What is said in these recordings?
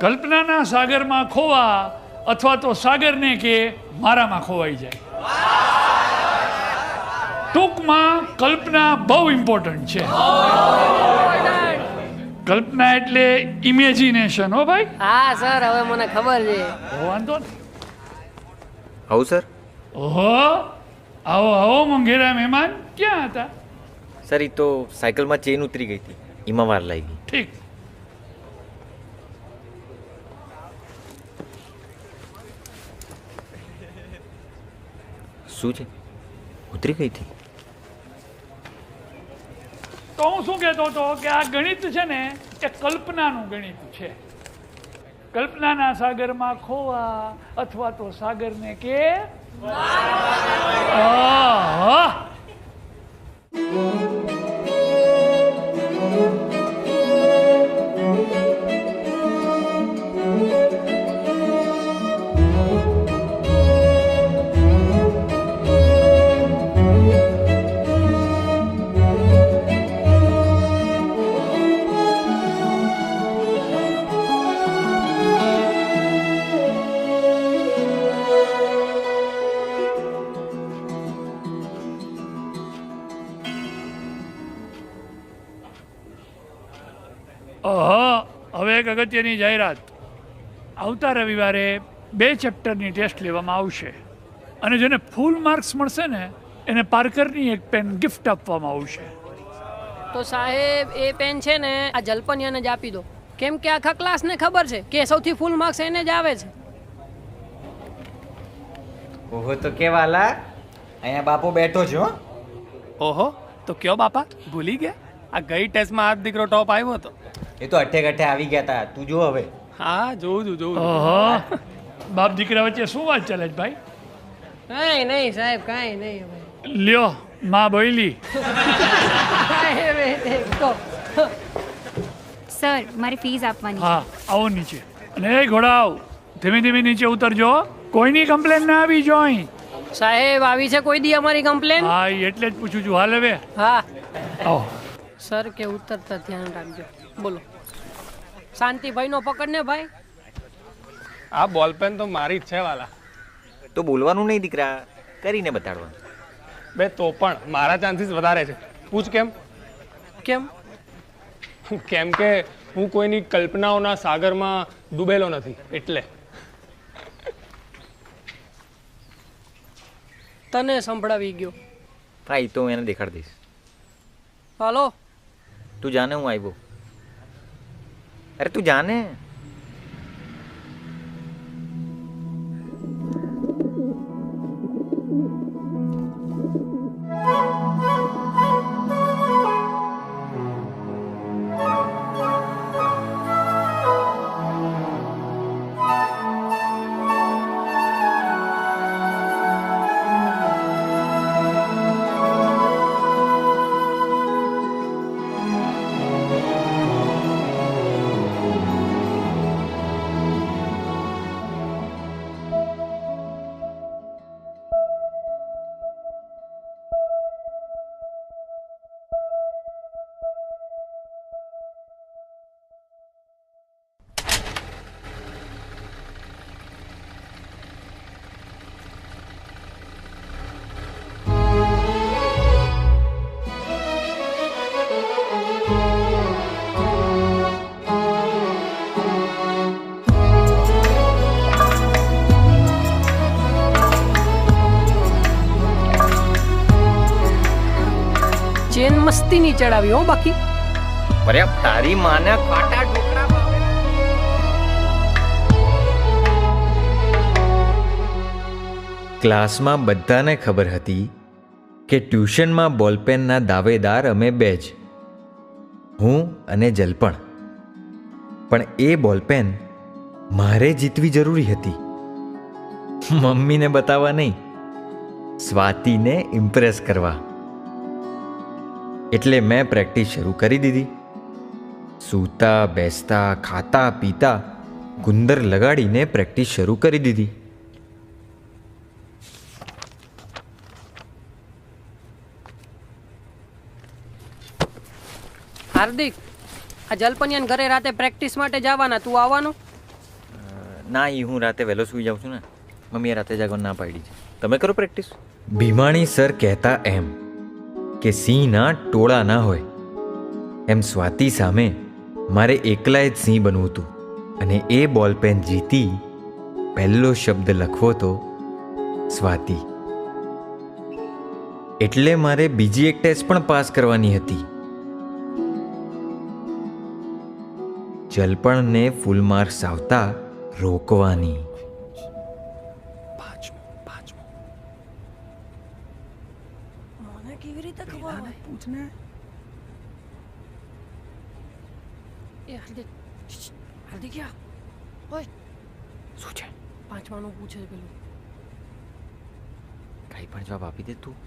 કલ્પનાના સાગરમાં ખોવા અથવા તો સાગરને કે મારામાં ખોવાઈ જાય. ટૂંકમાં કલ્પના બહુ ઇમ્પોર્ટન્ટ છે. કલ્પના એટલે ઇમેજિનેશન. હો ભાઈ. હા સર, હવે મને ખબર છે. વાંધો ને. આવું સર? ઓહો, આવો આવો મોંઘેરા મહેમાન. ક્યાં હતા? સર એ તો સાયકલમાં ચેન ઉતરી ગઈ હતી, એમાં વાર લાગી. ઠીક. શું છે? ઉતરી ગઈ હતી? તો હું શું કહેતો હતો કે આ ગણિત છે ને એ કલ્પનાનું ગણિત છે. કલ્પનાના સાગરમાં ખોવા અથવા તો સાગરને કે આહા. હવે એક અગત્યની જાહેરાત. આવતા રવિવારે 2 ચેપ્ટરની ટેસ્ટ લેવામાં આવશે અને જેને ફૂલ માર્ક્સ મળશે ને એને પાર્કરની એક પેન ગિફ્ટ આપવામાં આવશે. તો સાહેબ એ પેન છે ને આ જલપનિયાને જ આપી દો, કેમ કે આખા ક્લાસને ખબર છે કે સૌથી ફૂલ માર્ક્સ એને જ આવે છે. ઓહો, તો કેવાલા અહીંયા બાપુ બેઠો છો. ઓહો, તો કયો બાપા ભૂલી ગયા? આ ગઈ ટેસ્ટમાં આ દીકરો ટોપ આવ્યો હતો. એ તો અઠે ગઠે આવી ગયા હતા. તું જો હવે. હા, જોઉં છું. ઓહો, બાપ દીકરા વચ્ચે શું વાત ચાલે છે ભાઈ? કાંઈ નહીં સાહેબ, કાંઈ નહીં. લ્યો માં બોયલી. સર, મારી ફીસ આપવાની. હા, આવો નીચે. અને એ ઘોડાઓ ધીમે ધીમે નીચે ઉતરજો. કોઈની કમ્પ્લેન ના આવી જો અહીં. સાહેબ આવી છે કોઈ દી અમારી કમ્પ્લેન? હા, એટલે જ પૂછું છું. હાલ હવે હા આવો. સર કે ઉતરતા ધ્યાન રાખજો. બોલો શાંતિભાઈ નો પકડ ને ભાઈ. આ બોલપેન તો મારી જ છે વાલા. તો બોલવાનું નહીં દીકરા, કરીને બતાડવાનું. બે તો પણ મારા ચાન્સીસ વધારે છે. પૂછ કેમ? કેમ? કેમ કે હું કોઈની કલ્પનાઓના સાગરમાં ડૂબેલો નથી એટલે. તને સંભળાવી ગયો. હા, એ તો હું એને દેખાડી દઈશ. હાલો. તું જાને, હું આવ્યો. અરે તું જાને. ચેન મસ્તી ની ચડાવી હો બાકી. અરે તારી માને કાટા ઢોકળા ભાવે. ક્લાસમાં બધાને ખબર હતી કે ટ્યુશનમાં બોલપેનના દાવેદાર અમે 2 જ, હું અને જલપણ. પણ એ બોલપેન મારે જીતવી જરૂરી હતી. મમ્મીને બતાવવા નહીં, સ્વાતિને ઇમ્પ્રેસ કરવા. એટલે મેં પ્રેક્ટિસ શરૂ કરી દીધી. સૂતા બેસતા ખાતા પીતા ગુંદર લગાડીને પ્રેક્ટિસ શરૂ કરી દીધી. હાર્દિક, આ જલપનિયાન ઘરે રાતે પ્રેક્ટિસ માટે જવાના, તું આવવાનો? ના એ હું રાતે વહેલો સૂઈ જાઉં છું ને. મમ્મીએ રાતે જાગવાનું ના પાડી છે. તમે કરો પ્રેક્ટિસ. ભીમાણી સર કહેતા એમ કે સિંહના ટોળા ના હોય એમ સ્વાતિ સામે મારે એકલાએ જ સિંહ બનવું હતું. અને એ બોલપેન જીતી પહેલો શબ્દ લખવો તો સ્વાતિ. એટલે મારે બીજી એક ટેસ્ટ પણ પાસ કરવાની હતી. જલપણને ફૂલ માર્ક્સ આવતા રોકવાની. મને કેવી રીતે ખબર હોય? પૂછને. એ હાર્દિક, હાર્દિક ક્યાં? ઓય, શું છે? પાંચમાનું પૂછે છે પેલું. કઈ પણ જવાબ આપી દે તું.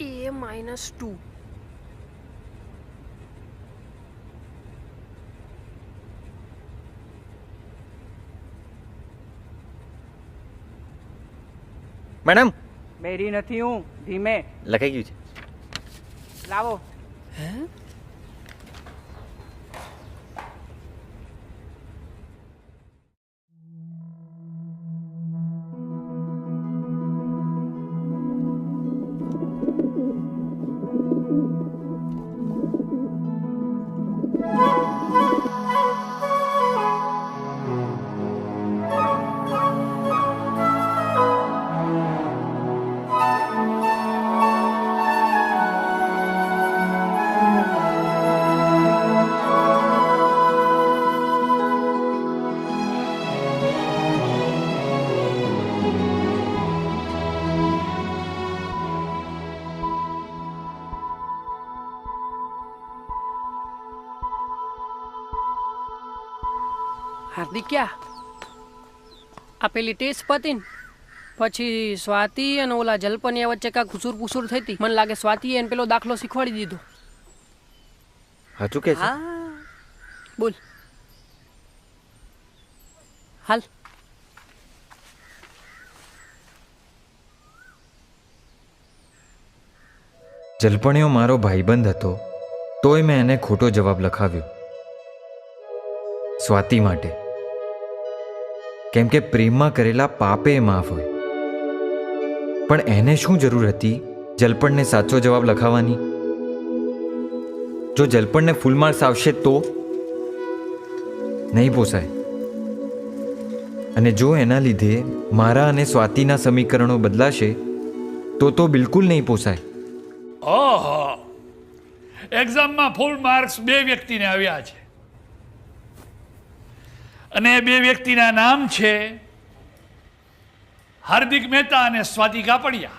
A-2. મેડમ બેરી નથી હું, ધીમે લખાઈ ગયું છે. લાવો. હાર્દિક ક્યાં? આ પેલી ટેસ્ટ પતી ને પછી સ્વાતિ અને ઓલા જલપનિયા વચ્ચે કાંઈક ઘુસુર પુસુર થઈ હતી. મને લાગે સ્વાતિએ એને પેલો દાખલો શીખવાડી દીધો. સાચું કે છે? બોલ. હાલ. જલપણિયો મારો ભાઈબંધ હતો તોય મેં એને ખોટો જવાબ લખાવ્યો. સ્વાતિ માટે. કેમ કે પ્રેમમાં કરેલા પાપે માફ હોય. પણ એને શું જરૂર હતી જલપણને સાચો જવાબ લખાવવાની? જો જલપણને ફૂલ માર્ક્સ આવશે તો નહીં પોસાય. અને જો એના લીધે મારા અને સ્વાતિના સમીકરણો બદલાશે તો બિલકુલ નહીં પોસાય. ઓહો, એક્ઝામમાં ફૂલ માર્ક્સ 2 વ્યક્તિને આવ્યા છે અને એ 2 વ્યક્તિના નામ છે હાર્દિક મહેતા અને સ્વાતિ કાપડિયા.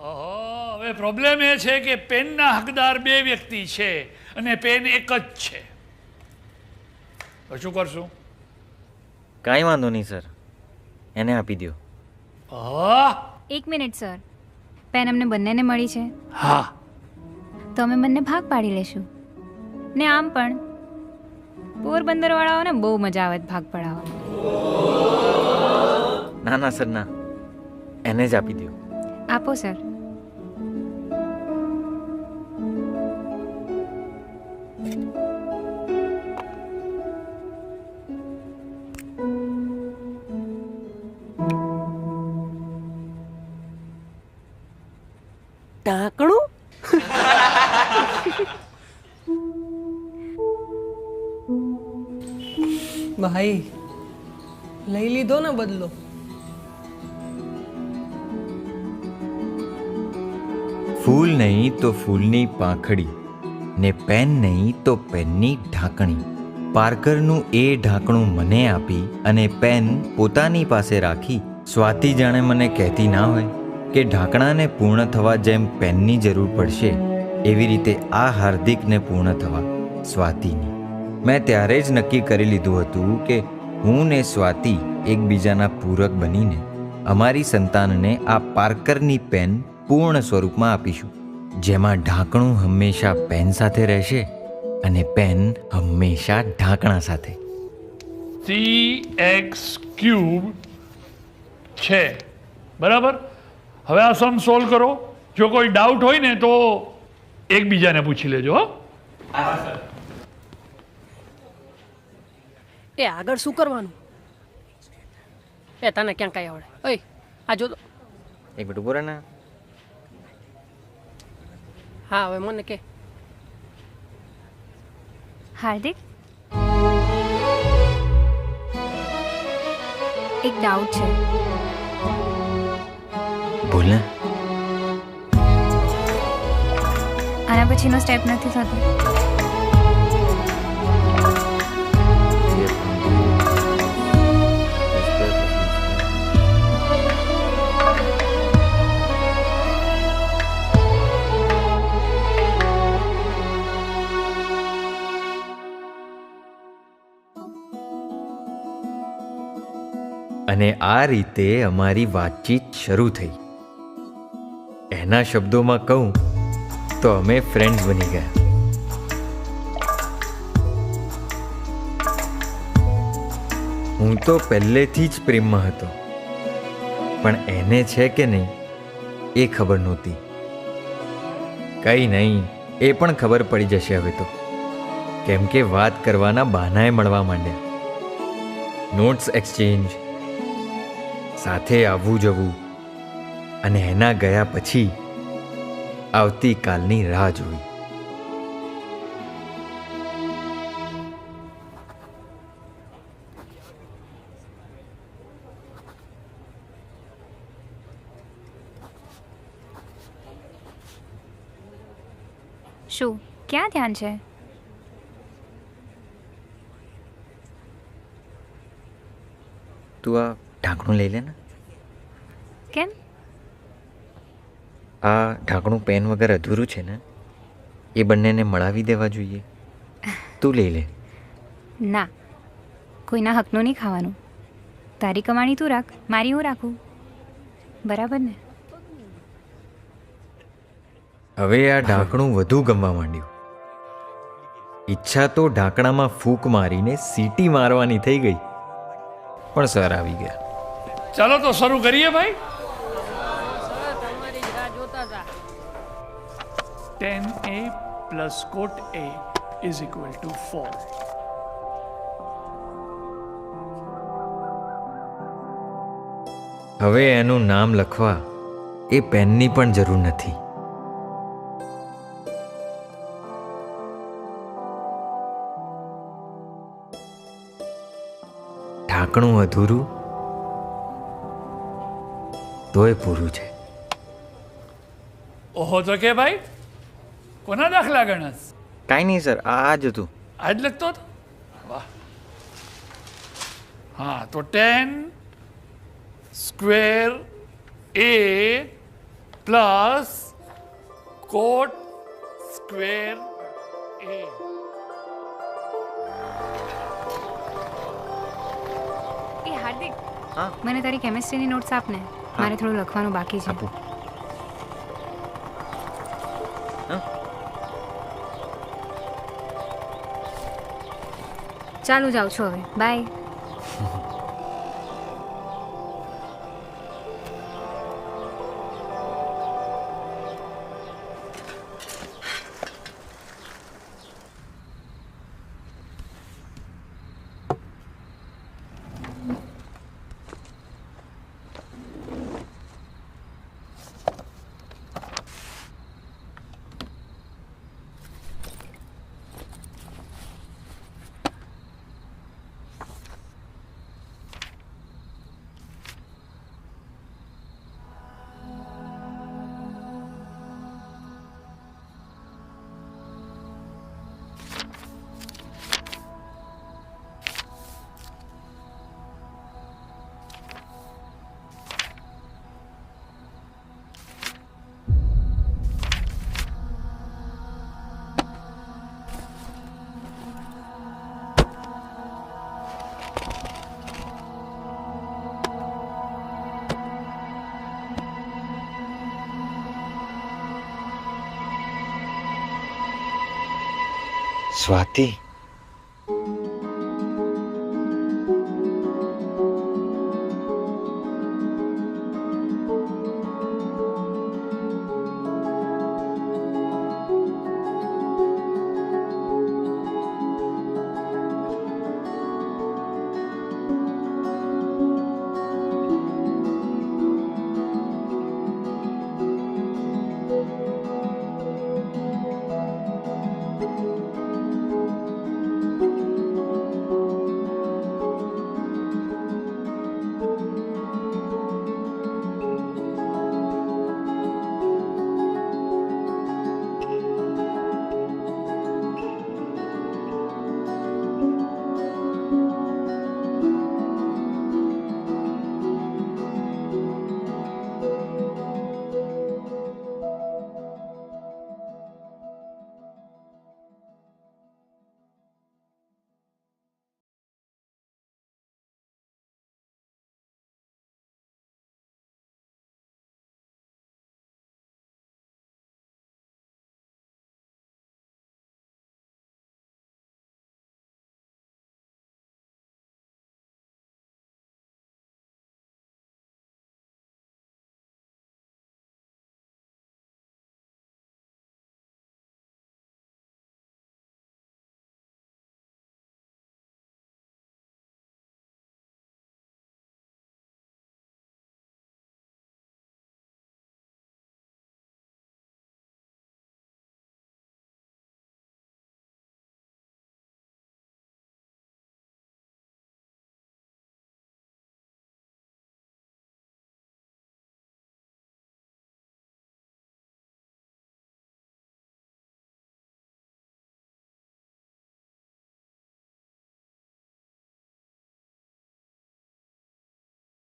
ઓહો, હવે પ્રોબ્લેમ એ છે કે પેનના હકદાર 2 વ્યક્તિ છે અને પેન એક જ છે. તો શું કરશું? કાંઈ વાંધો નહીં સર, એને આપી દો. એક મિનિટ સર, પેન અમને બંનેને મળી છે હા, તો અમે બંને ભાગ પાડી લેશું. ને આમ પણ પોરબંદરવાળાઓને બહુ મજા આવે ભાગ પડાવવામાં. ના ના સર ના, એને જ આપી દો. આપો સર. ઢાંકણું? ભાઈ લઈ લીધો ને બદલો. ફૂલ નહીં તો ફૂલની પાંખડી ને પેન નહીં તો પેનની ઢાંકણી. પાર્કરનું એ ઢાંકણું મને આપી અને પેન પોતાની પાસે રાખી. સ્વાતિ જાણે મને કહેતી ના હોય કે ઢાંકણાને પૂર્ણ થવા જેમ પેનની જરૂર પડશે એવી રીતે આ હાર્દિકને પૂર્ણ થવા સ્વાતિની. મેં ત્યારે જ નક્કી કરી લીધું હતું કે હું ને સ્વાતિ એકબીજાના પૂરક બનીને અમારી સંતાનને આ પાર્કરની પેન પૂર્ણ સ્વરૂપમાં આપીશું, જેમાં ઢાંકણું હંમેશા પેન સાથે રહેશે અને પેન હંમેશા ઢાંકણા સાથે. CX³ છે, બરાબર? હવે આ સમ સોલ્વ કરો. જો કોઈ ડાઉટ હોય ને તો એકબીજાને પૂછી લેજો હો. એ આગળ શું કરવાનું? એ તને ક્યાં કાંઈ આવડે? ઓય આ જો તો. એક મિનિટ ઉભો રહે ને. હા હવે મને કે. હાર્દિક, એક ડાઉટ છે. બોલ ને. આના પછીનો સ્ટેપ નથી થતો. અને આ રીતે અમારી વાતચીત શરૂ થઈ. એના શબ્દોમાં કહું તો અમે ફ્રેન્ડ્સ બની ગયા. હું તો પહેલેથી જ પ્રેમમાં હતો, પણ એને છે કે નહીં એ ખબર નહોતી. કંઈ નહીં, એ પણ ખબર પડી જશે હવે તો, કેમ કે વાત કરવાના બહાનાએ મળવા માંડ્યા. નોટ્સ એક્સચેન્જ, સાથે આવવું જવું, અને એના ગયા પછી આવતીકાલની રાહ જોઈ. શું ક્યાં ધ્યાન છે? તું આ ઢાંકણું લઈ લે ને. કેમ? આ ઢાંકણું પેન વગર અધૂરું છે ને, એ બંનેને મળાવી દેવા જોઈએ. તું લઈ લે. ના, કોઈના હકનું નહીં ખાવાનું. તારી કમાણી તું રાખ, મારી હું રાખું. બરાબર ને? હવે આ ઢાંકણું વધુ ગમવા માંડ્યું. ઈચ્છા તો ઢાંકણામાં ફૂંક મારીને સીટી મારવાની થઈ ગઈ, પણ સર આવી ગયા. ચાલો તો શરૂ કરીએ ભાઈ. તમારી જ રાહ જોતા હતા. 10a plus cot a is equal to 4. હવે એનું નામ લખવા એ પેનની પણ જરૂર નથી. ઢાંકણું અધૂરું તોય પૂરું છે. ઓહો, તો કે ભાઈ કોના દાખલા ગણસ? કાંઈ નહીં સર, આ જ હતું. આજ લખતો હતો. વાહ. હા, તો 10 square a plus cot square a. એ હાર્દિક, હા? મને તારી કેમિસ્ટ્રીની નોટ્સ આપ ને. મારે થોડું લખવાનું બાકી છે. આપું. ચાલું જાઉં છું હવે. બાય. સ્વાતિ,